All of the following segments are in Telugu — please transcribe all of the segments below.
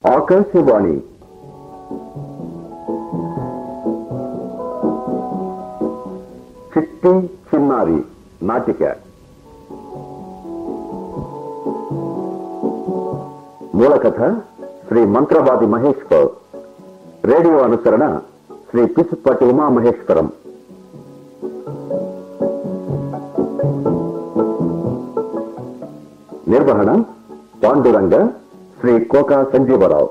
ఆకాశవాణి చిట్టి చిన్నారి నాటిక. మూల కథ శ్రీ మంత్రవాది మహేశ్వర్. రేడియో అనుసరణ శ్రీ పిసుప్పటి ఉమామహేశ్వరం. నిర్వహణ పాండురంగ శ్రీ కోకా సంజీవరావు.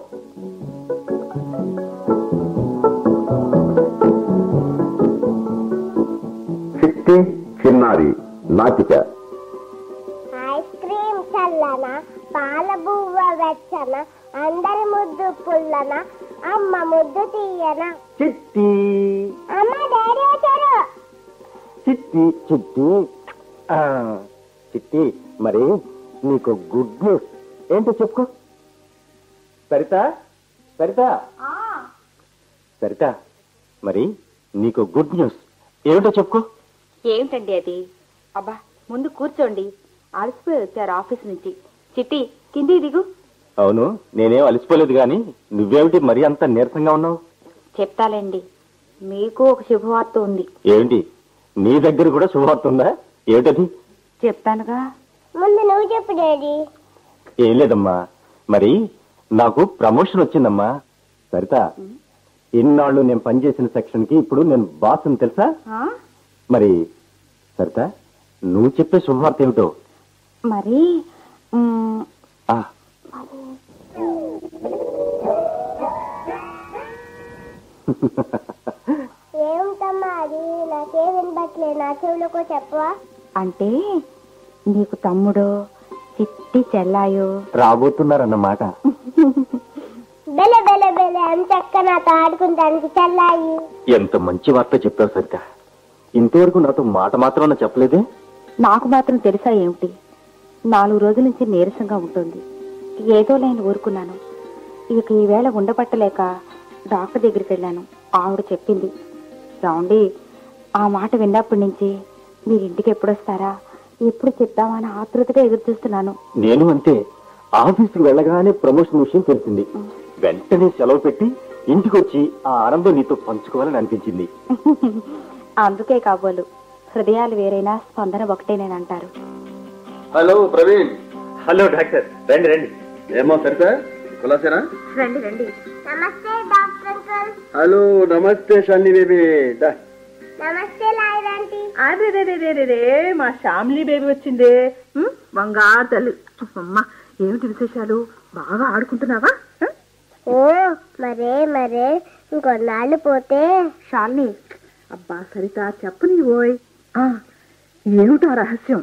చిట్టి చిన్నారి నాటిక. ఐస్ క్రీమ్ చల్లన, పాల బువ్వ వెచ్చన, అందరి ముద్దు పుల్లన, అమ్మ ముద్దు తీయన. చిట్టి అమ్మ డాడీ వచ్చారు. చిట్టి చిట్టి చిట్టి, మరి నీకు గుడ్ న్యూస్ ఏంటో చెప్పుకో. సరిత సరిత సరిత, మరి నీకు గుడ్ న్యూస్ ఏమిటో చెప్పుకో. ఏమిటండి అది? అబ్బా, ముందు కూర్చోండి. అలసిపోయి వచ్చారు ఆఫీస్ నుంచి. చిట్టి, కింది దిగు. అవును, నేనేం అలసిపోలేదు గాని నువ్వేమిటి మరి అంత నీరసంగా ఉన్నావు? చెప్తాలేండి, మీకు ఒక శుభవార్త ఉంది. ఏమిటి, నీ దగ్గర కూడా శుభవార్త ఉందా? ఏమిటది? చెప్తానుగా. ముందు నువ్వు చెప్పు డాడీ. ఏం లేదమ్మా, మరి నాకు ప్రమోషన్ వచ్చిందమ్మా. సరిత, ఇన్నాళ్ళు నేను పనిచేసిన సెక్షన్ కి ఇప్పుడు నేను బాస్ అని తెలుసా? మరి సరిత, నువ్వు చెప్పే శుభవార్త ఏమిటో? మరి ఏమిటమ్మా అది? నాకే వినబట్లే, నా చెవులకు చెప్పవా? అంటే నీకు తమ్ముడు, చిట్టి చెల్లాయో రాబోతున్నారన్నమాట. బెలే బెలే బెలే అని చక్క నాతో ఆడుకుంటానికి చల్లాయి. ఎంత మంచి వార్త చెప్పావు సరిత. ఇంతవరకు నాతో మాట మాత్రం చెప్పలేదే? నాకు మాత్రం తెలుసా ఏమిటి? 4 రోజుల నుంచి నీరసంగా ఉంటుంది. ఏదో నేను ఊరుకున్నాను. ఇక ఈవేళ ఉండబట్టలేక డాక్టర్ దగ్గరికి వెళ్ళాను. ఆవిడ చెప్పింది, రాండి, ఆ మాట విన్నప్పటి నుంచి మీరు ఇంటికి ఎప్పుడొస్తారా, ఎప్పుడు చెప్తామని ఆతృతగా ఎదురు చూస్తున్నాను. నేను అంతే. ఆఫీసుకు వెళ్ళగానే ప్రమోషన్ విషయం తెలిసింది. వెంటనే సెలవు పెట్టి ఇంటికి వచ్చి ఆ ఆనందం నీతో పంచుకోవాలని అనిపించింది. అందుకే కాబోలు, హృదయాలు వేరైనా స్పందన ఒకటేనేనంటారు. హలో ప్రవీణ్. హలో డాక్టర్, రండి రండి. ఏమో సరిత, కులాసేనా? రండి రండి. నమస్తే డాక్టర్ అంకుల్. హలో, నమస్తే షాలిని బేబీ. నమస్తే లాయరంటీ. అదే మా ఫ్యామిలీ బేబీ వచ్చిందే. బంగారు తల్లి. అమ్మా, ఏమిటి విశేషాలు? బాగా ఆడుకుంటున్నావా? ఓ మరే మరే, ఇంకొన్నాళ్ళు పోతే. శాలిని, అబ్బా సరిత చెప్పు నీ ఓయ్. ఏమిటా రహస్యం?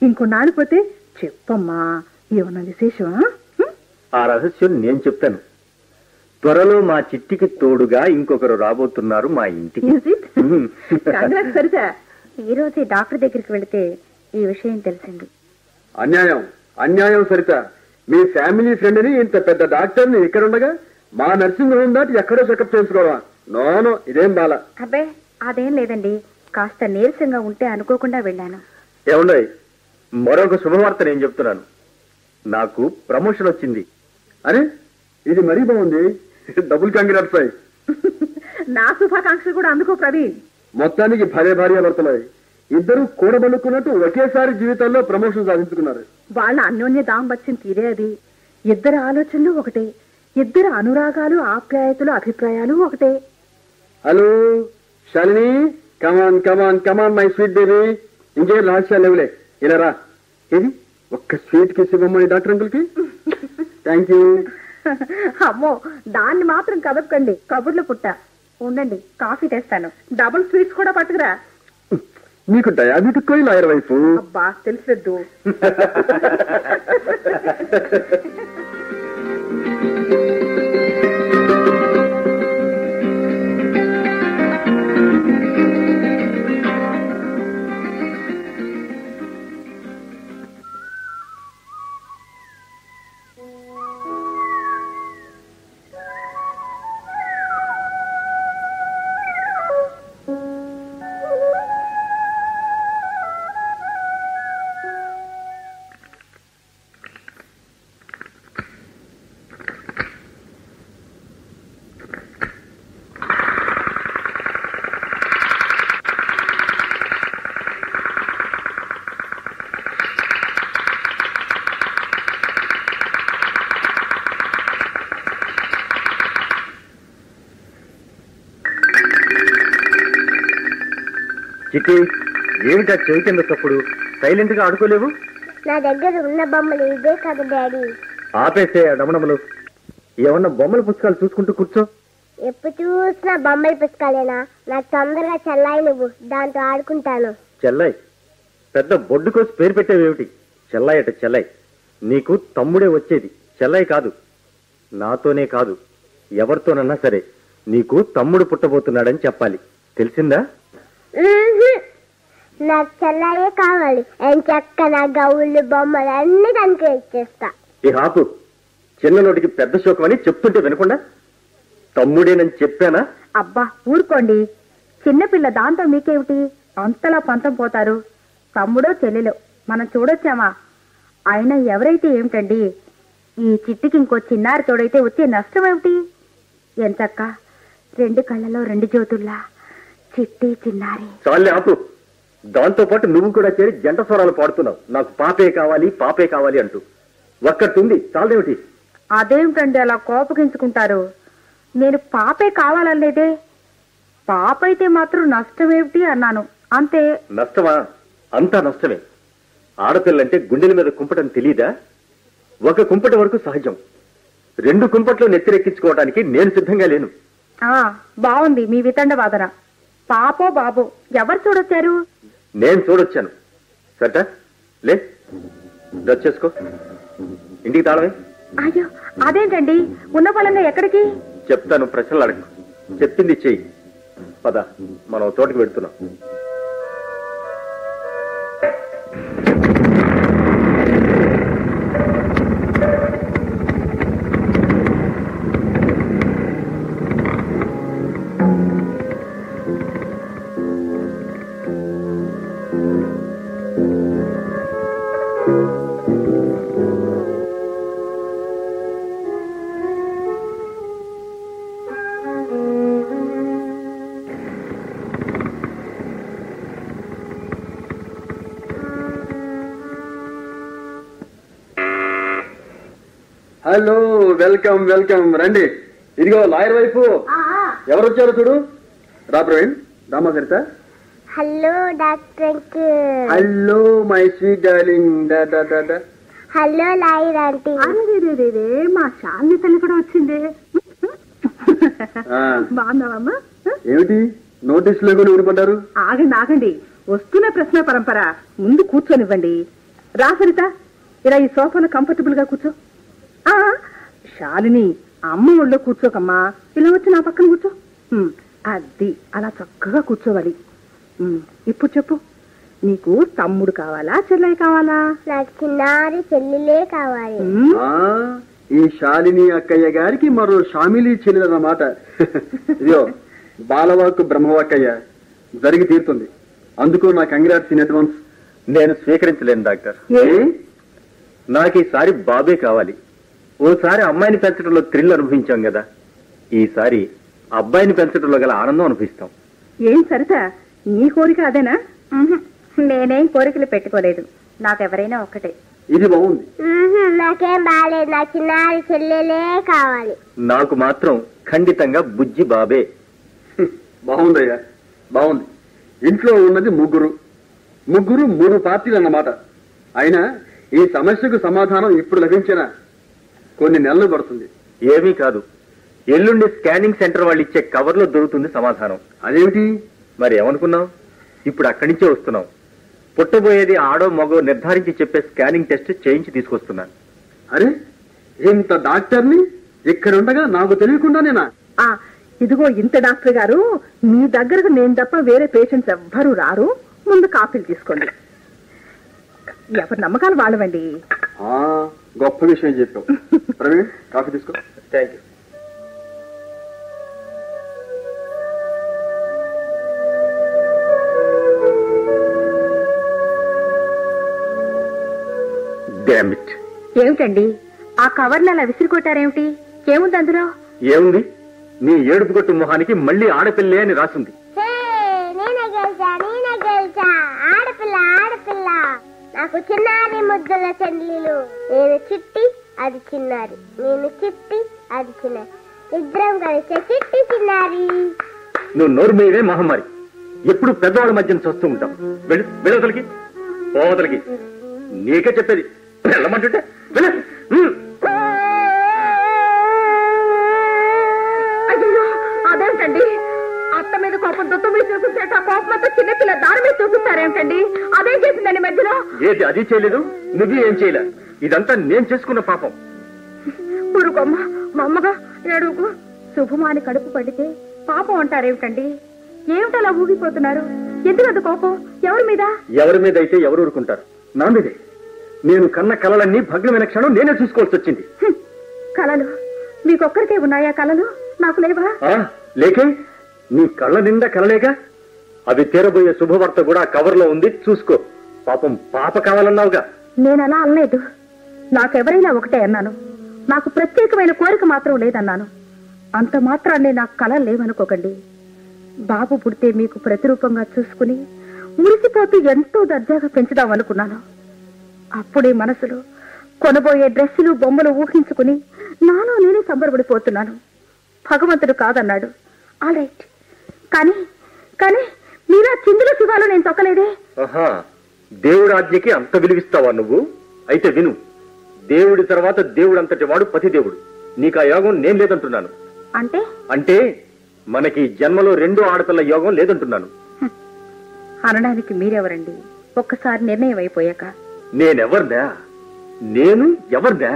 ఇంకొన్నాళ్ళు పోతే చెప్పమ్మా, ఏమన్నా విశేషమా? ఆ రహస్యం నేను చెప్తాను. త్వరలో మా చిట్టికి తోడుగా ఇంకొకరు రాబోతున్నారు మా ఇంటికి. సరిత, ఈ రోజే డాక్టర్ దగ్గరికి వెళితే ఈ విషయం తెలిసింది. అన్యాయం అన్యాయం సరిత. మీ ఫ్యామిలీ ఫ్రెండ్ ని, ఇంత పెద్ద డాక్టర్ని ఇక్కడ ఉండగా మా నర్సింగ్ హోమ్ దాటి ఎక్కడో చెకప్ చేసుకోవా? నోనో, ఇదేం బాల. అబ్బే, అదేం లేదండి. కాస్త నీరసంగా ఉంటే అనుకోకుండా వెళ్ళాను. ఏముండయి, మరొక శుభవార్త నేను చెప్తున్నాను. నాకు ప్రమోషన్ వచ్చింది. అరే, ఇది మరీ బాగుంది. Double congrats. నా శుభాకాంక్ష కూడా అందుకో ప్రవీణ్. మొత్తానికి భార్య భర్తలు ఇద్దరు కూడబలుకున్నట్టు ఒకేసారి జీవితంలో ప్రమోషన్ సాధించుకున్నారు. వాళ్ళ అన్యోన్య దాంపత్యం తీరే అది. ఇద్దరు ఆలోచనలు ఒకటే, ఇద్దరు అనురాగాలు, ఆప్యాయతలు, అభిప్రాయాలు ఒకటే. Hello Shalini, come on come on come on my sweet baby. ఇంకేం రహస్యాలు లేవులే, ఇలా రా. ఇది ఒక్క స్వీట్ కిస్ ఇవ్వమని డాక్టర్ అంకుల్ కి. Thank you. అమ్మో, దాన్ని మాత్రం కదపకండి, కబుర్లు పుట్ట. ఉండండి, కాఫీ తెస్తాను. డబుల్ స్వీట్స్ కూడా పట్టుకురా. మీకు డయాబెటిక్ కోయి లాయర్ వైపు. అబ్బా తెలుసు. చిట్టి, ఏమిటా చెవి కింద తప్పుడు? సైలెంట్ గా ఆడుకోలేవు? నా దగ్గర ఉన్న బొమ్మలు ఇదే కదా డాడీ. ఆపేసే డమడమలు. ఏమన్నా బొమ్మల పుస్తకాలు చూసుకుంటూ కూర్చో. ఎప్పుడు చూసినా బొమ్మల పుస్తకాలేనా? నాకు తొందరగా చెల్లాయి, నువ్వు దాంతో ఆడుకుంటాను. చెల్లాయి? పెద్ద బొడ్డు కోసి పేరు పెట్టేవేమిటి? చెల్లాయి అట చెల్లాయి. నీకు తమ్ముడే వచ్చేది, చెల్లాయి కాదు. నాతోనే కాదు, ఎవరితోనన్నా సరే నీకు తమ్ముడు పుట్టబోతున్నాడని చెప్పాలి, తెలిసిందా? నాకు చెల్లాయే కావాలి. చక్క నా గౌళ్ళు బొమ్మలు అన్ని దానికి ఇచ్చేస్తా. ఈ ఆపు. చిన్నలోటికి పెద్ద శోకం అని చెప్తుంటే వినకుండా తమ్ముడేనని చెప్పానా? అబ్బా ఊరుకోండి, చిన్నపిల్ల, దాంతో మీకేమిటి? అంతలా పంతం పోతారు. తమ్ముడో చెల్లెలో మనం చూడొచ్చామా? అయినా ఎవరైతే ఏమిటండి, ఈ చిట్టికి ఇంకో చిన్నారి తోడైతే వచ్చే నష్టం ఏమిటి? ఎంతక్క రెండు కళ్ళలో రెండు జ్యోతుల్లా చిట్టి చిన్నారి. చాలే ఆపు. దాంతో పాటు నువ్వు కూడా చేరి జంట స్వరాలు పాడుతున్నావు. నాకు పాపే కావాలి పాపే కావాలి అంటూ. ఒక్కటుంది చాలేమిటి? అదేమిటండి అలా కోపగించుకుంటారు? నేను పాపే కావాలనేదే. పాప అయితే మాత్రం నష్టమేమిటి అన్నాను, అంతే. నష్టమా? అంతా నష్టమే. ఆడపిల్లంటే గుండెల మీద కుంపటం తెలీదా? ఒక కుంపట వరకు సహజం. రెండు కుంపట్లు నెత్తిరెక్కించుకోవడానికి నేను సిద్ధంగా లేను. బాగుంది మీ వితండ వాదన. పాపో బాబో ఎవరు చూడొచ్చారు? నేను చూడొచ్చాను. సరేటా, లే డ్రెస్ చేసుకో, ఇంటికి తాళమే. అయ్యో అదేంటండి, ఉన్న వాళ్ళనే ఎక్కడికి? చెప్తాను, ప్రశ్నలు అడగ. చెప్పింది చెయ్యి. పద, మనం తోటకి పెడుతున్నాం. Hello, welcome welcome. రండి. ఇదిగో లాయర్ వైపు ఎవరు వచ్చారో చూడు. రా Praveen, Rama Saritha. Hello doctor uncle. Hello my sweet darling. Hello lawyer aunty. మా శాలిని తల్లి కూడా వచ్చింది. బాగున్నావమ్మా? ఏమిటి నోటీస్ లో కూడా ఊరిపడ్డారు? ఆగండి ఆగండి, వస్తున్న ప్రశ్న పరంపర. ముందు కూర్చొనివ్వండి. రా సరిత, ఇలా ఈ సోఫాలో కంఫర్టబుల్ గా కూర్చో. శాలిని, అమ్మ ఒళ్ళో కూర్చోకమ్మా, ఇలా వచ్చి నా పక్కన కూర్చో. అది అలా చక్కగా కూర్చోవాలి. ఇప్పుడు చెప్పు, నీకు తమ్ముడు కావాలా చెల్లె కావాలా? నాకు చిన్నారి చెల్లెలే కావాలి. ఈ శాలిని అక్కయ్య గారికి మరో షామిలీ చెల్లెలన్నమాట. ఇదిగో బాలవాక్కు బ్రహ్మవాక్కయ్య జరిగి తీరుతుంది. అందుకు నా కంగ్రాట్స్ ఇన్ అడ్వాన్స్. నేను స్వీకరించలేను డాక్టర్. నాకు ఈసారి బాబే కావాలి. ఓసారి అమ్మాయిని పెంచడంలో థ్రిల్ అనుభవించాం కదా, ఈసారి అబ్బాయిని పెంచడంలో గల ఆనందం అనుభవిస్తాం. ఏం సరిత, నీ కోరిక అదేనా? నేనేం కోరికలు పెట్టుకోలేదు, నాకెవరైనా ఒక్కటే. ఇది బాగుంది. నాకేం బాగాలేదు, నా చిన్నారి చెల్లెలే కావాలి. నాకు మాత్రం ఖండితంగా బుజ్జి బాబే. బాగుందయ్యా, బాగుంది. ఇంట్లో ఉన్నది ముగ్గురు, మూడు పార్టీలు అన్నమాట. అయినా ఈ సమస్యకు సమాధానం ఇప్పుడు లభించినా కొన్ని నెలలు పడుతుంది. ఏమీ కాదు, ఎల్లుండి స్కానింగ్ సెంటర్ వాళ్ళు ఇచ్చే కవర్లో దొరుకుతుంది సమాధానం. అదేమిటి మరి ఏమనుకున్నావు? ఇప్పుడు అక్కడి నుంచే వస్తున్నాం. పుట్టబోయేది ఆడో మగో నిర్ధారించి చెప్పే స్కానింగ్ టెస్ట్ చేయించి తీసుకొస్తున్నాను. అరే, ఇంత డాక్టర్ని ఇక్కడ ఉండగా నాకు తెలియకుండానేనా? ఇదిగో ఇంత డాక్టర్ గారు, మీ దగ్గరకు నేను తప్ప వేరే పేషెంట్స్ ఎవ్వరూ రారు. ముందు కాఫీలు తీసుకోండి. ఎవరి నమ్మకాలు వాళ్ళవండి. గొప్ప విషయం చెప్పావు. ప్రవీణ్, కాఫీ తీసుకో. Thank you. ఏమిటండి ఆ కవర్ని అలా విసిరికొట్టారేమిటి? ఏముంది అందులో? ఏముంది? నీ ఏడుపు కొట్టు మొహానికి మళ్ళీ ఆడపిల్లే అని రాసింది. నేనే గెలిచా. ఆడపిల్ల ఆడపిల్ల. నాకు చిన్నారి ముద్దుల చెల్లెలు. నేను చిట్టి, అది చిన్నారి. నేను చిట్టి, అది చిన్నారి. ఇద్దరం కలిసే చిట్టి చిన్నారి. నువ్వు నోరు మీదే మహమ్మారి. ఎప్పుడు పెద్దవాళ్ళ మధ్యన చూస్తూ ఉంటాం. వెళ్ళవతలకి పోవతలకి నీకే చెప్పేది. వెళ్ళమంటుంటే వెళ్ళ. అదేంటండి అత్త మీద కోపంతో మీరు చూపిస్తే ఆ కోపంతో చిన్నపిల్ల దాని మీద చూపిస్తారేమిటండి? అదేం చేసిందండి మధ్యలో? ఏది అది చేయలేదు, నువ్వు ఏం చేయలే. ఇదంతా నేను చేసుకున్న పాపం. ఊరుకోమ్మ, మా అమ్మగా ఏడుకు. శుభమాని కడుపు పడితే పాపం అంటారేమిటండి? ఏమిటలా ఊగిపోతున్నారు? ఎందుకంత కోపం? ఎవరి మీద? ఎవరి మీద అయితే ఎవరు ఊరుకుంటారు? నా మీదే. నేను కన్న కలలన్నీ భగ్నమైన క్షణం నేనే చూసుకోవాల్సి వచ్చింది. కలలు మీకొక్కరికే ఉన్నాయా? కలలు నాకు లేవా? లేకే, నీ కళ్ళ నిండా కలలేగా. అవి తీరబోయే శుభవార్త కూడా కవర్లో ఉంది, చూసుకో. పాపం పాప కావాలన్నావుగా. నేనలా అనలేదు. నాకెవరైనా ఒకటే అన్నాను. నాకు ప్రత్యేకమైన కోరిక మాత్రం లేదన్నాను. అంత మాత్రాన్ని నాకు కళ లేవనుకోకండి. బాబు పుడితే మీకు ప్రతిరూపంగా చూసుకుని మురిసిపోతూ ఎంతో దర్జాగా పెంచుదామనుకున్నాను. అప్పుడే మనసులో కొనబోయే డ్రెస్సులు బొమ్మలు ఊహించుకుని నాలో నేనే సంబరపడిపోతున్నాను. భగవంతుడు కాదన్నాడు. All right. కానీ కానీ మీరా చిందుల శివాలు నేను తొక్కలేదే. దేవుడి ఆజ్ఞకి అంత విలువిస్తావా నువ్వు? అయితే విను. దేవుడి తర్వాత దేవుడు అంతటి వాడు పతిదేవుడు. నీకు ఆ యోగం నేను లేదంటున్నాను. అంటే అంటే మనకి జన్మలో 2 ఆడపిల్ల యోగం లేదంటున్నాను. అనడానికి మీరెవరండి? ఒక్కసారి నిర్ణయం అయిపోయాక. నేనెవర్దా? నేను ఎవర్దా?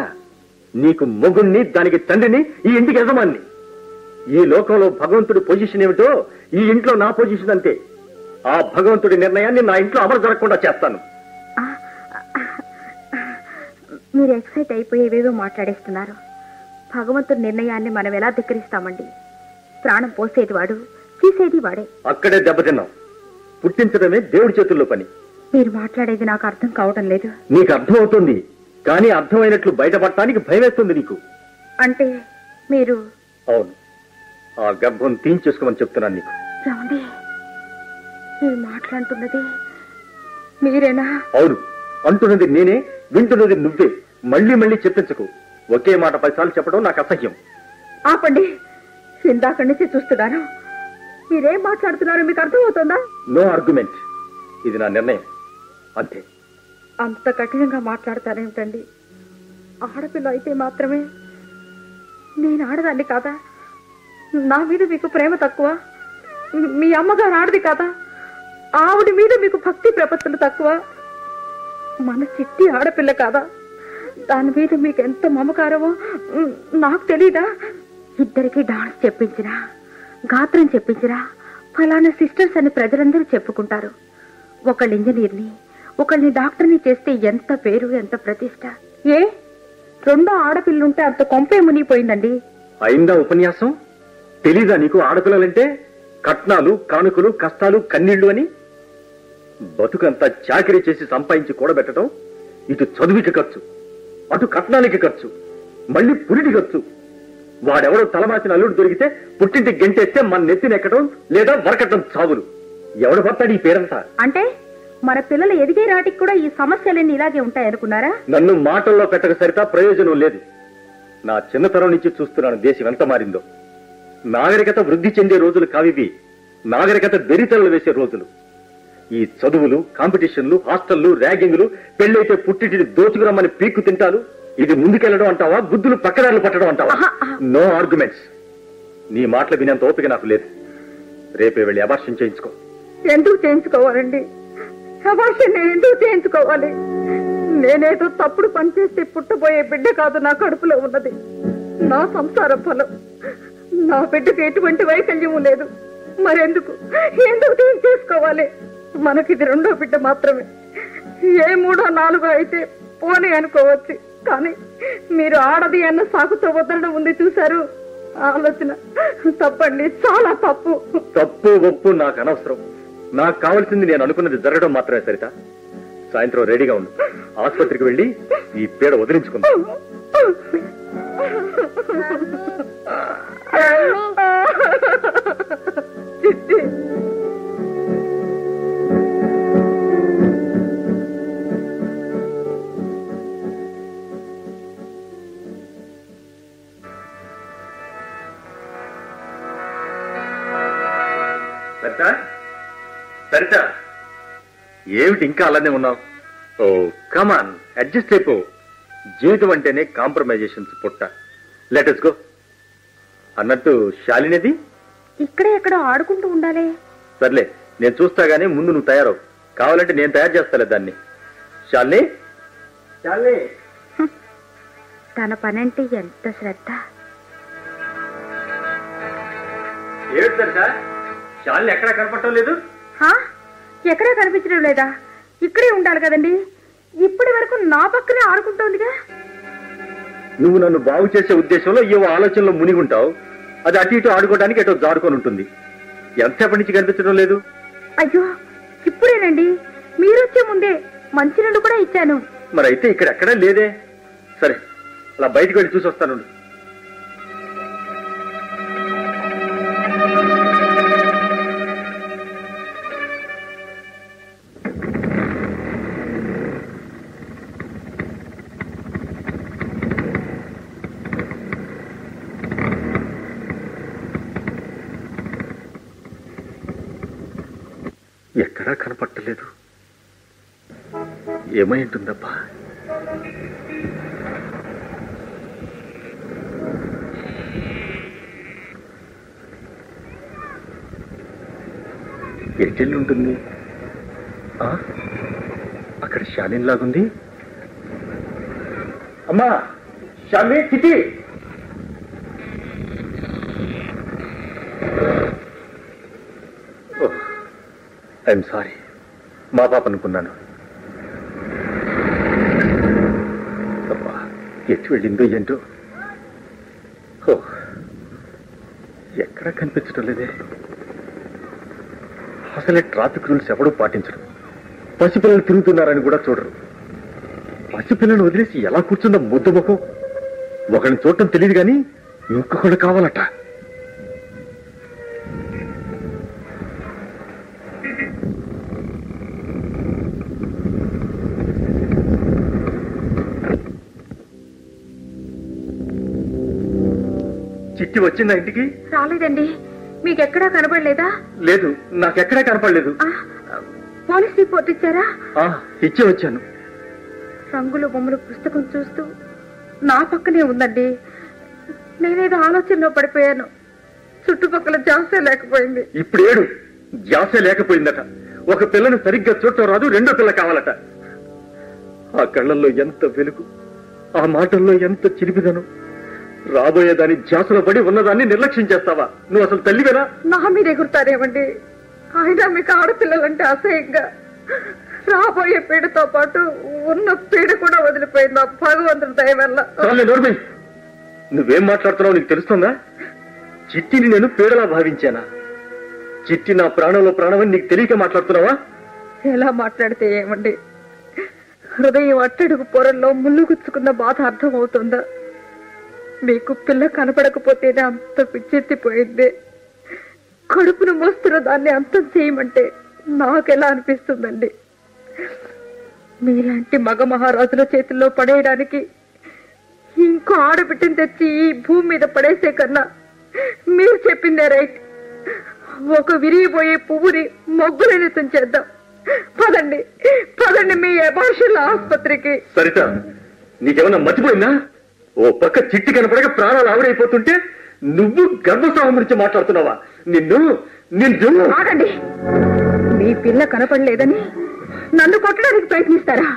నీకు మొగుణ్ణి, దానికి తండ్రిని, ఈ ఇంటికి యజమాన్ని. ఈ లోకంలో భగవంతుడి పొజిషన్ ఏమిటో ఈ ఇంట్లో నా పొజిషన్ అంతే. ఆ భగవంతుడి నిర్ణయాన్ని నా ఇంట్లో అమలు జరగకుండా చేస్తాను. మీరు ఎక్సైట్ అయిపోయేవేవో మాట్లాడేస్తున్నారు. భగవంతుడి నిర్ణయాన్ని మనం ఎలా ధిక్కరిస్తామండి? ప్రాణం పోసేది వాడు, తీసేది వాడే. అక్కడే దెబ్బతిన్నాం. పుట్టించడమే దేవుడి చేతుల్లో పని. మీరు మాట్లాడేది నాకు అర్థం కావటం లేదు. నీకు అర్థం అవుతుంది, కానీ అర్థమైనట్లు బయటపడటానికి భయం వేస్తుంది నీకు. అంటే మీరు? అవును, ఆ గర్భం తీయించేసుకోమని చెప్తున్నాను నీకు. ఏమండి, మీరు మాట్లాడుతున్నది మీరేనా? అవును, అంటున్నది నేనే, వింటున్నది నువ్వే. మళ్ళీ మళ్ళీ చెప్పించకు. ఒకే మాట 10 సార్లు చెప్పడం నాకు అసహ్యం. ఆపండి. ఇందాక నుంచి చూస్తున్నాను. మీరేం మాట్లాడుతున్నారో మీకు అర్థమవుతుందా? No argument. ఇది నా నిర్ణయం అంతే. అంత కఠినంగా మాట్లాడతారేమిటండి? ఆడపిల్ల అయితే మాత్రమే. నేను ఆడదాన్ని కాదా? నా మీద మీకు ప్రేమ తక్కువ? మీ అమ్మగారు ఆడది కాదా? ఆవిడ మీద మీకు భక్తి ప్రపత్తులు తక్కువ? మన చిట్టి ఆడపిల్ల కాదా? దాని మీద మీకు ఎంత మమకారమో నాకు తెలీదా? ఇద్దరికి డాన్స్ చెప్పించినా, గాత్రం చెప్పించినా ఫలానా సిస్టర్స్ అని ప్రజలందరూ చెప్పుకుంటారు. ఒకళ్ళు ఇంజనీర్ని, ఒకళ్ళని డాక్టర్ని చేస్తే ఎంత పేరు, ఎంత ప్రతిష్ట. ఏ 2 ఆడపిల్లుంటే అంత కొంపే మునిగిపోయిందండి. అయిందా ఉపన్యాసం? తెలీదా నీకు ఆడపిల్లలంటే కట్నాలు, కానుకలు, కష్టాలు, కన్నీళ్లు అని? బతుకంతా చాకరీ చేసి సంపాదించి కూడబెట్టడం. ఇటు చదువుకి ఖర్చు, అటు కట్నానికి ఖర్చు, మళ్ళీ పురిటి ఖర్చు. వాడెవడో తలమాసిన అల్లుడు దొరికితే పుట్టింటి గెంటేస్తే మన నెత్తినెక్కడం లేదా వరకటం చావులు. ఎవడు పడతాడు ఈ పేరంతా? అంటే మన పిల్లలు ఎదిగే రాటికి కూడా ఈ సమస్యలన్నీ ఇలాగే ఉంటాయనుకున్నారా? నన్ను మాటల్లో పెట్టక సరితా ప్రయోజనం లేదు. నా చిన్నతరం నుంచి చూస్తున్నాను దేశం ఎంత మారిందో. నాగరికత వృద్ధి చెందే రోజులు కావివి, నాగరికత వెరితలలు వేసే రోజులు. ఈ చదువులు, కాంపిటీషన్లు, హాస్టళ్లు, ర్యాగింగ్లు, పెళ్లైతే పుట్టింటిని దోచుకురమ్మని పీక్కు తింటాలు. ఇది ముందుకెళ్లడం అంటావా, బుద్ధులు పక్కదారులు పట్టడం అంటావా? No arguments. నీ మాటలు వినేంత ఓపిక నాకు లేదు. రేపే వెళ్ళి అబార్షన్ చేయించుకో. ఎందుకు చేయించుకోవాలండి? అబార్షన్ ఎందుకు చేయించుకోవాలి? నేనేదో తప్పుడు పనిచేస్తే పుట్టబోయే బిడ్డ కాదు నా కడుపులో ఉన్నది. నా సంసార ఫలం. నా బిడ్డకు ఎటువంటి వైకల్యము లేదు. మరెందుకు ఎందుకు తీసుకోవాలి? మనకిది 2వ బిడ్డ మాత్రమే. ఏ 3, 4 అయితే పోనీ అనుకోవచ్చు. కానీ మీరు ఆడది అన్న సాకుతో వదలడం ఉంది చూశారు. ఆలోచన తప్పండి, చాలా తప్పు. తప్పు ఒప్పు నాకు అనవసరం. నాకు కావాల్సింది నేను అనుకున్నది జరగడం మాత్రమే. సరిత, సాయంత్రం రెడీగా ఉండు. ఆసుపత్రికి వెళ్ళి ఈ పీడ వదిలించుకుందాం. సరిత, సరిత, ఏమిటి ఇంకా అలానే ఉన్నావు? ఓ కమాన్, అడ్జస్ట్ అయిపో. జీవితం అంటేనే కాంప్రమైజేషన్స్ పుట్ట. Let us go. అన్నట్టు శాలినిది ఇక్కడే ఎక్కడో ఆడుకుంటూ ఉండాలి. సర్లే, నేను చూస్తా గానీ ముందు నువ్వు తయారవు. కావాలంటే నేను తయారు చేస్తాలే దాన్ని. శాలిని, శాలిని. తన పనంటే ఎంత శ్రద్ధ. ఏమిటి సరిత, శాలిని ఎక్కడా కనపడటం లేదు? ఎక్కడా కనిపించడం లేదా? ఇక్కడే ఉండాలి కదండి. ఇప్పటి వరకు నా పక్కనే ఆడుకుంటోందిగా. నువ్వు నన్ను బాగు చేసే ఉద్దేశంలో ఏవో ఆలోచనలో మునిగుంటావు. అది అటు ఇటు ఆడుకోవడానికి ఎటో జారుకొని ఉంటుంది. ఎంతసేపటి నుంచి కనిపించడం లేదు? అయ్యో, ఇప్పుడేనండి. మీరొచ్చే ముందే మంచినీళ్ళు కూడా ఇచ్చాను. మరి అయితే ఇక్కడ ఎక్కడా లేదే. సరే, అలా బయటికి వెళ్ళి చూసి వస్తాను. ఎక్కడా కనపట్టలేదు. ఏమై ఉంటుందబ్బా? ఎట్టెళ్ళి ఉంటుంది? అక్కడ శాలిని లాగుంది. అమ్మా శాలిని, చిట్టి. ఐఎమ్ సారీ, మా పాప అనుకున్నాను. అబ్బా, ఎటు వెళ్ళిందో ఏంటో. ఎక్కడా కనిపించడం లేదే. అసలే ట్రాఫిక్ రూల్స్ ఎవడూ పాటించరు. పసిపిల్లలు తిరుగుతున్నారని కూడా చూడరు. పసిపిల్లను వదిలేసి ఎలా కూర్చుందో ముద్దు ముఖం. ఒకరిని చూడటం తెలియదు కానీ ఇంకొకడు కావాలట. చిట్టి వచ్చిందా ఇంటికి? రాలేదండి. మీకెక్కడా కనపడలేదా? లేదు, నాకెక్కడా కనపడలేదు. పోలీస్ రిపోర్ట్ ఇచ్చారా? ఇచ్చే వచ్చాను. రంగుల బొమ్మల పుస్తకం చూస్తూ నా పక్కనే ఉందండి. నేనేదో ఆలోచనలో పడిపోయాను. చుట్టుపక్కల జాసే లేకపోయింది. ఇప్పుడు ఏడు జాసే లేకపోయిందట. ఒక పిల్లను సరిగ్గా చూడటం రాదు, రెండో పిల్ల కావాలట. ఆ కళ్ళల్లో ఎంత వెలుగు, ఆ మాటల్లో ఎంత చిలిపిదను. రాబోయేదాన్ని ధ్యాసలో పడి ఉన్నదాన్ని నిర్లక్ష్యం చేస్తావా? నువ్వు అసలు తల్లివేనా? నా మీద ఎగురుతారేమండి. అయినా మీకు ఆడపిల్లలంటే అసహ్యంగా. రాబోయే పీడతో పాటు ఉన్న పీడ కూడా వదిలిపోయింది భగవంతుడి దయ వల్ల. నోర్మి, నువ్వేం మాట్లాడుతున్నావు నీకు తెలుస్తుందా? చిట్టిని నేను పీడలా భావించానా? చిట్టి నా ప్రాణంలో ప్రాణమని నీకు తెలియక మాట్లాడుతున్నావా? ఎలా మాట్లాడితే ఏమండి? హృదయం అట్టడుగు పొరల్లో ముళ్ళు గుచ్చుకున్న బాధ అర్థం అవుతుందా? మీకు పిల్ల కనపడకపోతేనే అంత పిచ్చెత్తిపోయింది. కడుపును మోస్తున్న దాన్ని అంతం చేయమంటే నాకెలా అనిపిస్తుందండి? మీలాంటి మగ మహారాజుల చేతుల్లో పడేయడానికి ఇంకో ఆడబిడ్డను తెచ్చి ఈ భూమి మీద పడేసే కన్నా మీరు చెప్పిందే రైట్. ఒక విరిగిపోయే పువ్వుని మొగ్గులని తుంచేద్దాం. పదండి పదండి మీ అబార్షన్ ఆసుపత్రికి. సరిత, నీకేమన్నా మర్చిపోయిందా? ఓ పక్క చిట్టి కనపడక ప్రాణాలు ఆవిరైపోతుంటే నువ్వు గర్భస్రావం గురించి మాట్లాడుతున్నావా? నిన్ను ఆగండి. మీ పిల్ల కనపడలేదని నన్ను కొట్టడానికి ప్రయత్నిస్తారా?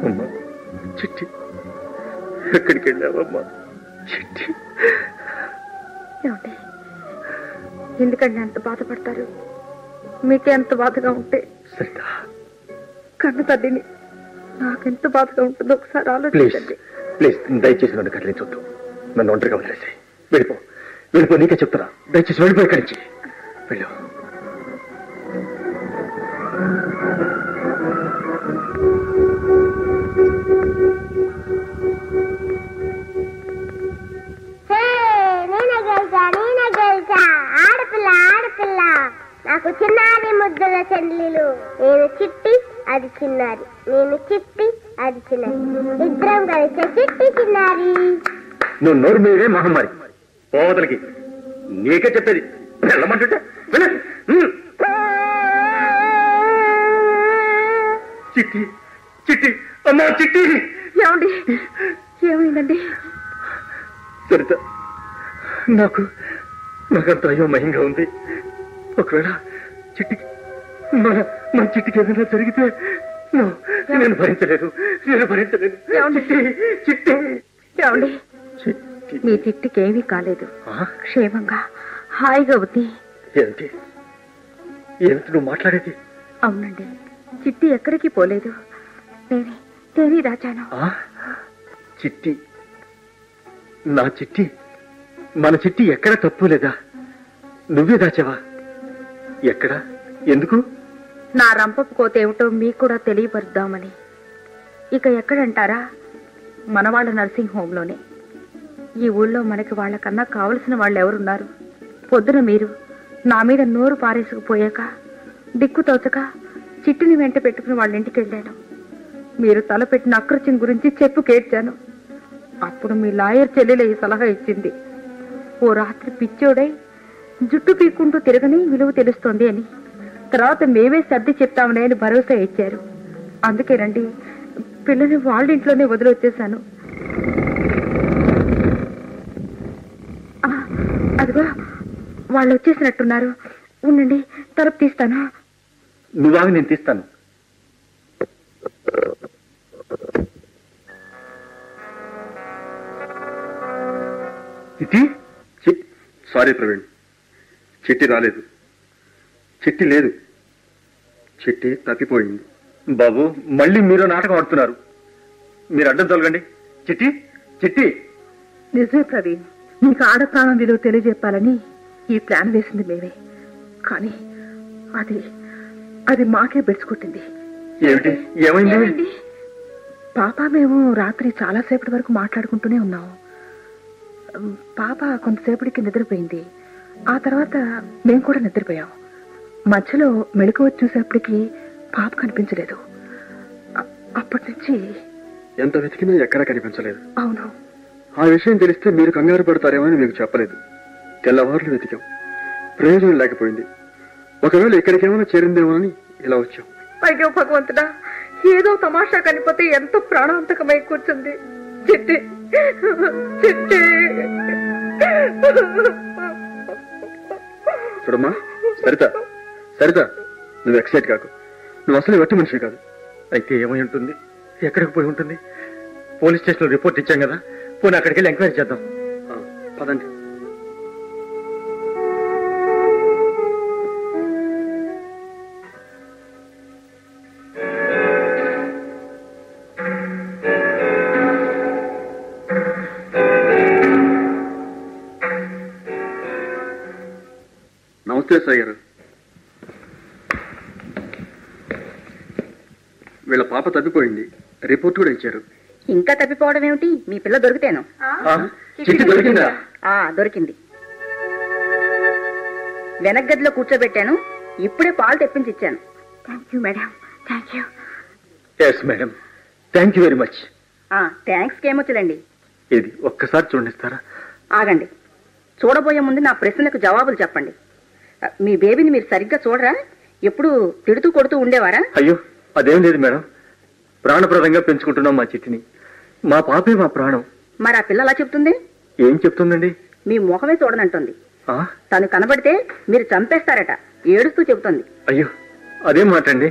అమ్మా చిట్టి, ఎక్కడికి వెళ్ళావమ్మా? చిట్టి, ఎందుకంటే అంత బాధపడతారు? మీకే అంత బాధగా ఉంటే కన్న తల్లిని నాకెంత బాధగా ఉంటుందో ఒకసారి ఆలోచించండి. ప్లీజ్, దయచేసి నన్ను కదిలించొద్దు. నన్ను ఒంటరిగా వదిలేసి వెళ్ళిపో. నీకే చెప్తున్నా, దయచేసి వెళ్ళిపోయి ఇక్కడి నుంచి వెళ్ళు. నేనే గెలిచా. ఆడపిల్ల నాకు చిన్నారి ముద్దుల చెల్లెలు. నేను చిట్టి, అది చిన్నారి, నేను చిట్టి, అది చిన్నారి, ఇద్దరం కలిసే చిట్టి చిన్నారి. నువ్వు నోరు మీరే మహమ్మారి పోవతలకి, నీకే చెప్పేది వెళ్ళమంటుంటే చిట్టి చిట్టి అమ్మా చిట్టి. ఏమండి, ఏమైందండి? సరిత, నాకంత అయోమయంగా ఉంది. ఒకవేళ చిట్టికి మన చిట్టికి ఏదైనా జరిగితే నేను భరించలేదు. చిట్టి ఏమండి, మీ చిట్టికి ఏమీ కాలేదు, క్షేమంగా హాయిగా ఉంది. ఏమిటి నువ్వు మాట్లాడేది? అవునండి, చిట్టి ఎక్కడికి పోలేదు, నేనే దాచాను. చిట్టి, నా చిట్టి, మన చిట్టి ఎక్కడ తప్పు లేదా? నువ్వే దాచావా? ఎక్కడ? ఎందుకు? నా రంపపు కోత ఏమిటో మీకు కూడా తెలియపరుద్దామని. ఇక ఎక్కడంటారా? మన వాళ్ళ నర్సింగ్ హోంలోనే. ఈ ఊళ్ళో మనకి వాళ్ళకన్నా కావలసిన వాళ్ళు ఎవరున్నారు? పొద్దున మీరు నా మీద నోరు పారేసుకుపోయాక దిక్కు తోచక చిట్టిని వెంట పెట్టుకుని వాళ్ళ ఇంటికి వెళ్ళాను. మీరు తలపెట్టిన అకృత్యం గురించి చెప్పుకేడ్చాను. అప్పుడు మీ లాయర్ చెల్లెలు ఈ సలహా ఇచ్చింది. ఓ రాత్రి పిచ్చోడై జుట్టు పీక్కుంటూ తిరగని విలువ తెలుస్తోంది అని. తర్వాత మేమే సర్ది చెప్తామని ఆయన భరోసా ఇచ్చారు. అందుకేనండి పిల్లని వాళ్ళ ఇంట్లోనే వదిలొచ్చేశాను. అదిగో వాళ్ళు వచ్చేసినట్టున్నారు. ఉండండి, తలుపు తీస్తాను. నువ్వాగా, నేను తీస్తాను. సారీ ప్రవీణ్, చిట్టి రాలేదు. చిట్టి లేదు, చిట్టి తప్పిపోయింది. బాబు, మళ్ళీ మీరు నాటకం ఆడుతున్నారు. మీరు అడ్డం తొలగండి. చిట్టి చిట్టి. నిజమే ప్రవీణ్, నీకు ఆడప్రాణం విలువ తెలియజెప్పాలని ఈ ప్లాన్ వేసింది మేమే. కానీ అది మాకే బెడిచికొట్టింది. ఏమిటి? ఏమైంది? పాప మేము రాత్రి చాలాసేపటి వరకు మాట్లాడుకుంటూనే ఉన్నాం. పాప కొంతసేపటికి నిద్రపోయింది. ఆ తర్వాత మేము కూడా నిద్రపోయాం. మధ్యలో మెళుకు వచ్చి చూసేప్పటికి పాప కనిపించలేదు. అప్పటి నుంచి ఎంత వెతికినా ఎక్కడా కనిపించలేదు. అవును. ఆ విషయం తెలిస్తే మీరు కంగారు పడతారేమో అని మీకు చెప్పలేదు. తెల్లవారులు వెతికాం, ప్రయోజనం లేకపోయింది. ఒకవేళ ఇక్కడికేమైనా చేరిందేమోనని ఇలా వచ్చాం. అయ్యో భగవంతుడా, ఏదో తమాషా కనిపోతే ఎంతో ప్రాణాంతకమై కూర్చుంది. చిట్టి చిట్టి. చూడమ్మా సరిత, నువ్వు ఎక్సైట్ కాకు. నువ్వు అసలు వట్టి మనిషి కాదు. అయితే ఏమై ఉంటుంది? ఎక్కడికి పోయి ఉంటుంది? పోలీస్ స్టేషన్లో రిపోర్ట్ ఇచ్చాం కదా, పోనీ అక్కడికి వెళ్ళి ఎంక్వైరీ చేద్దాం. పదండి. నమస్తే సాయి గారు. వీళ్ళ పాప తప్పిపోయింది, రిపోర్ట్ కూడా ఇచ్చారు. ఇంకా తప్పిపోవడం ఏమిటి? మీ పిల్ల దొరికితేను. చిట్టి దొరికిందా? దొరికింది. వెనక గదిలో కూర్చోబెట్టాను. ఇప్పుడే పాలు తెప్పించి ఇచ్చాను. Thank you madam, thank you. Yes madam, thank you very much. Thanks ఏమొచ్చులండి. ఇది ఒక్కసారి చూడనిస్తారా? ఆగండి, చూడబోయే ముందు నా ప్రశ్నలకు జవాబులు చెప్పండి. మీ బేబీని మీరు సరిగ్గా చూడరా? ఎప్పుడు తిడుతూ కొడుతూ ఉండేవారా? అయ్యో, అదేం లేదు మేడం. ప్రాణప్రదంగా పెంచుకుంటున్నాం మా చిట్టిని. మా పాపే మా ప్రాణం. మరి ఆ పిల్ల అలా చెప్తుంది? ఏం చెప్తుందండి? మీ ముఖమే చూడనంటుంది. తను కనబడితే మీరు చంపేస్తారట, ఏడుస్తూ చెబుతుంది. అయ్యో, అదేం మాట అండి.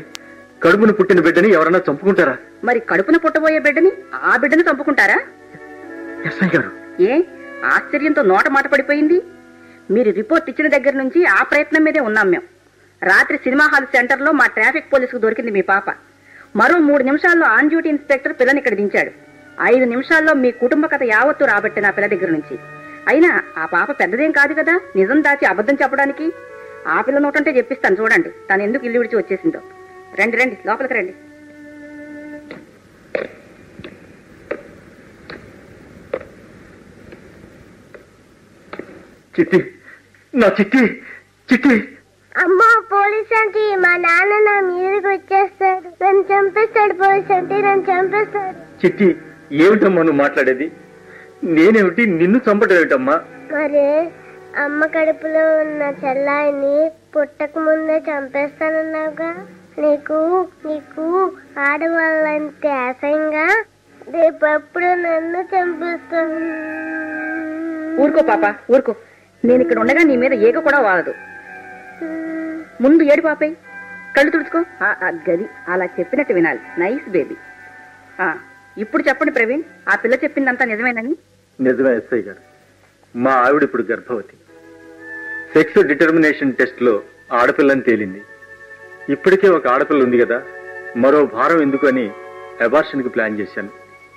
కడుపున పుట్టిన బిడ్డని ఎవరన్నా చంపుకుంటారా? మరి కడుపున పుట్టబోయే బిడ్డని, ఆ బిడ్డని చంపుకుంటారా? ఎస్ఐ గారు. ఏ ఆశ్చర్యంతో నోట మాట పడిపోయింది? మీరు రిపోర్ట్ ఇచ్చిన దగ్గర నుంచి ఆ ప్రయత్నం మీదే ఉన్నాం మేము. రాత్రి సినిమా హాల్ సెంటర్లో మా ట్రాఫిక్ పోలీసుకు దొరికింది మీ పాప. మరో 3 నిమిషాల్లో ఆన్ డ్యూటీ ఇన్స్పెక్టర్ పిల్లని ఇక్కడ దించాడు. 5 నిమిషాల్లో మీ కుటుంబ కథ యావత్తు రాబట్టే నా పిల్ల దగ్గర నుంచి. అయినా ఆ పాప పెద్దదేం కాదు కదా నిజం దాచి అబద్ధం చెప్పడానికి. ఆ పిల్ల నోటంటే చెప్పిస్తాను చూడండి తను ఎందుకు ఇల్లు విడిచి వచ్చేసిందో. రండి రండి, లోపలికి రండి. చిట్టి, నా చిట్టి చిట్టి. అమ్మా పోలీస్ అంటే మా నాన్న నా మీదకి వచ్చేస్తాడు, నన్ను చంపేస్తాడు. పోలీస్ అంటే నన్ను చంపేస్తాడు. చిట్టి, ఏమిటమ్మా నువ్వు మాట్లాడేది? నేనేమిటి నిన్ను చంపడం ఏమిటమ్మా? మరి అమ్మ కడుపులో ఉన్న చెల్లాయిని పుట్టక ముందే చంపేస్తానన్నావుగా. నీకు నీకు ఆడవాళ్ళంటే అసహ్యంగా రేపప్పుడు నన్ను చంపేస్తాను. ఊరుకో పాప, ఊరుకో. నేను ఇక్కడ ఉండగా నీ మీద ఏక కూడా వాలదు. ముందు ఏడు పాపే, కళ్ళు తుడుచుకో. గది అలా చెప్పినట్టు వినాలి. Nice baby. ఇప్పుడు చెప్పండి ప్రవీణ్, ఆ పిల్ల చెప్పిందంతా నిజమేనని? నిజమే ఎస్ఐ గారు, మా ఆవిడ ఇప్పుడు గర్భవతి. సెక్స్ డిటర్మినేషన్ టెస్ట్ లో ఆడపిల్లని తేలింది. ఇప్పటికే ఒక ఆడపిల్ల ఉంది కదా, మరో భారం ఎందుకు అని అబార్షన్ కి ప్లాన్ చేశాను.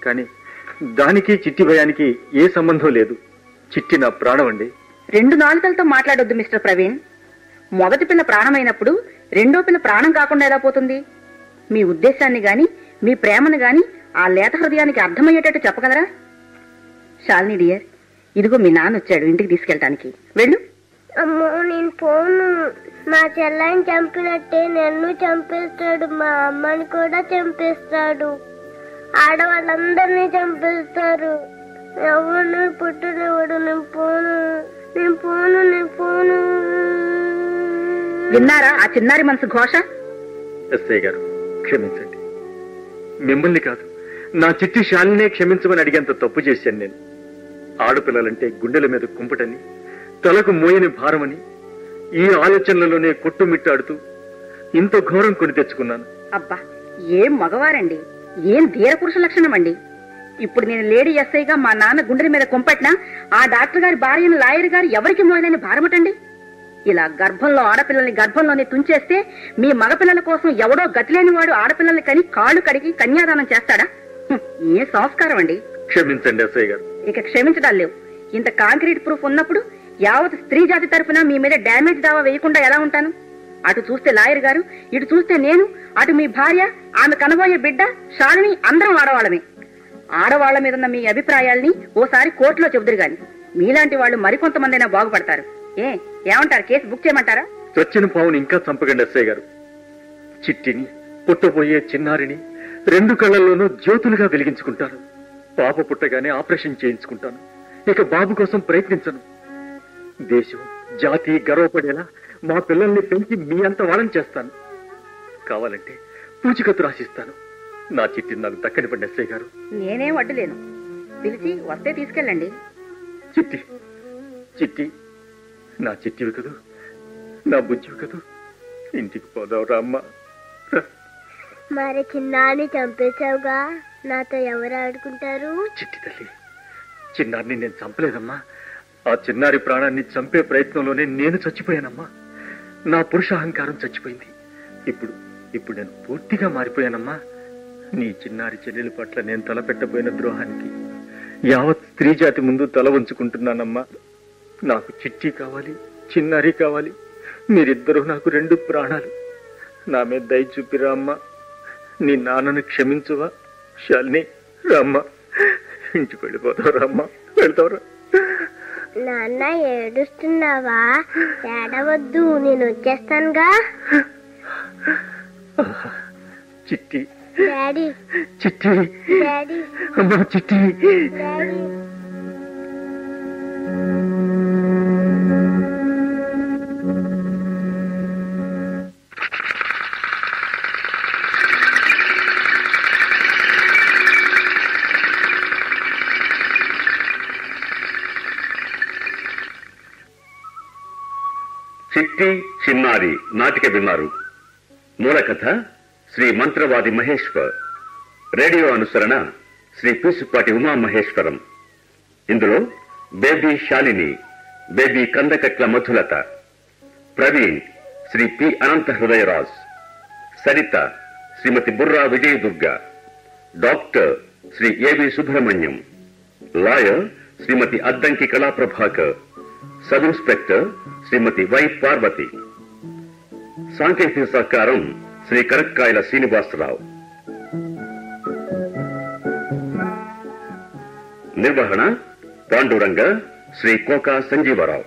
కానీ దానికి చిట్టి భయానికి ఏ సంబంధం లేదు. చిట్టి నా ప్రాణం అండి. రెండు నాలుకలతో మాట్లాడొద్దు మిస్టర్ ప్రవీణ్. మొదటి పిల్ల ప్రాణమైనప్పుడు రెండో పిల్ల ప్రాణం కాకుండా ఎలా పోతుంది? మీ ఉద్దేశాన్ని గాని మీ ప్రేమను గాని ఆ లేత హృదయానికి అర్థమయ్యేటట్టు చెప్పగలరా? శాలిని డియర్, ఇదిగో మీ నాన్న వచ్చాడు, ఇంటికి తీసుకెళ్ళటానికి. వెళ్ళు. అమ్మో నేను పోను. మా చెల్లాయిని చంపినట్టే నన్ను చంపేస్తాడు, మా అమ్మని కూడా చంపేస్తాడు, ఆడవాళ్ళందరినీ చంపేస్తారు. ఎవరు పుట్టనివాడు. నేను పోను, నేను పోను, నేను పోను. విన్నారా ఆ చిన్నారి మనసు ఘోష? ఎస్ఐ గారు క్షమించండి. మిమ్మల్ని కాదు, నా చిట్టి శాలినే క్షమించమని అడిగేంత తప్పు చేశాను నేను. ఆడపిల్లలంటే గుండెల మీద కుంపటని, తలకు మోయని భారమని ఈ ఆలోచనలలోనే కొట్టుమిట్టాడుతూ ఇంత ఘోరం కొని తెచ్చుకున్నాను. అబ్బా, ఏం మగవారండి, ఏం ధీర పురుష లక్షణం అండి. ఇప్పుడు నేను లేడీ ఎస్ఐగా మా నాన్న గుండెల మీద కుంపట్నా ఆ డాక్టర్ గారి భార్యను లాయర్ గారు ఎవరికి మోయలేని భారమటండి. ఇలా గర్భంలో ఆడపిల్లల్ని గర్భంలోనే తుంచేస్తే మీ మగపిల్లల కోసం ఎవడో గతిలేని వాడు ఆడపిల్లల్ని కని కాళ్ళు కడిగి కన్యాదానం చేస్తాడా? ఏ సంస్కారం అండి. క్షమించండి ఎస్ఐ గారు. ఇక క్షమించడాలు లేవు. ఇంత కాంక్రీట్ ప్రూఫ్ ఉన్నప్పుడు యావత్ స్త్రీ జాతి తరపున మీ మీద డ్యామేజ్ దావా వేయకుండా ఎలా ఉంటాను? అటు చూస్తే లాయర్ గారు, ఇటు చూస్తే నేను, అటు మీ భార్య, ఆమె కనబోయే బిడ్డ శాలిని, అందరం ఆడవాళ్ళమే. ఆడవాళ్ల మీద ఉన్న మీ అభిప్రాయాల్ని ఓసారి కోర్టులో చెబుదురు గాని మీలాంటి వాళ్ళు మరికొంతమందైనా బాగుపడతారు. ఏమంటారు? కేసు బుక్ చేయమంటారా? చచ్చిన పావుని ఇంకా చంపకండి ఎస్ఐ గారు. చిట్టిని, పుట్టబోయే చిన్నారిని రెండు కళ్ళల్లోనూ జ్యోతులుగా వెలిగించుకుంటాను. పాప పుట్టగానే ఆపరేషన్ చేయించుకుంటాను. ఇక బాబు కోసం ప్రయత్నించను. దేశం జాతి గర్వపడేలా మా పిల్లల్ని పెంచి మీ అంత వాళ్ళని చేస్తాను. కావాలంటే పూచికత్తు రాసిస్తాను. నా చిట్టిని నాకు దక్కనివ్వండి ఎస్ఐ గారు. నేనేం అడ్డులేను. పిలిచి వస్తే తీసుకెళ్ళండి. చిట్టి, చిట్టి, నా చిట్టివి కదూ, నా బుజ్జివి కదూ, ఇంటికి పోదావురా అమ్మా. మరి చిన్నాన్ని చంపేశావుగా, నాతో ఎవరు ఆడుకుంటారు? చిట్టి తల్లి, చిన్నారిని నేను చంపలేదమ్మా. ఆ చిన్నారి ప్రాణాన్ని చంపే ప్రయత్నంలోనే నేను చచ్చిపోయానమ్మా. నా పురుషాహంకారం చచ్చిపోయింది. ఇప్పుడు నేను పూర్తిగా మారిపోయానమ్మా. నీ చిన్నారి చెల్లెల పట్ల నేను తలపెట్టబోయిన ద్రోహానికి యావత్ స్త్రీ జాతి ముందు తల ఉంచుకుంటున్నానమ్మా. నాకు చిట్టి కావాలి, చిన్నారి కావాలి. మీరిద్దరూ నాకు రెండు ప్రాణాలు. నా మీద దయ చూపిరా అమ్మా. నీ నాన్నను క్షమించువా? శాలిని రామ్మా, ఇంటికి వెళ్ళిపోతావురా అమ్మా. వెళ్తావురా? నాన్న ఏడుస్తున్నావా? ఏడవద్దు, నేను వచ్చేస్తానుగా. చిట్టి, డాడీ, చిట్టి, డాడీ, అమ్మా చిట్టి. డాడీ. చిట్టి చిన్నారి నాటిక విన్నారు. మూలకథ శ్రీ మంత్రవాది మహేశ్వర్. రేడియో అనుసరణ శ్రీ పీసుపాటి ఉమామహేశ్వరం. ఇందులో baby Shalini, baby Kandakatla Madhulatha, Praveen Shri P Anantha Hrudayaraj, Saritha Srimathi Burra Vijayadurga, doctor Shri AV Subrahmanyam, lawyer Srimathi Addanki Kalaprabhakar, sub inspector Srimathi Y Parvathi. సాంకేతిక సహకారం శ్రీ కరక్కాయల శ్రీనివాసరావు. నిర్వహణ పాండురంగ శ్రీ కోకా సంజీవరావు.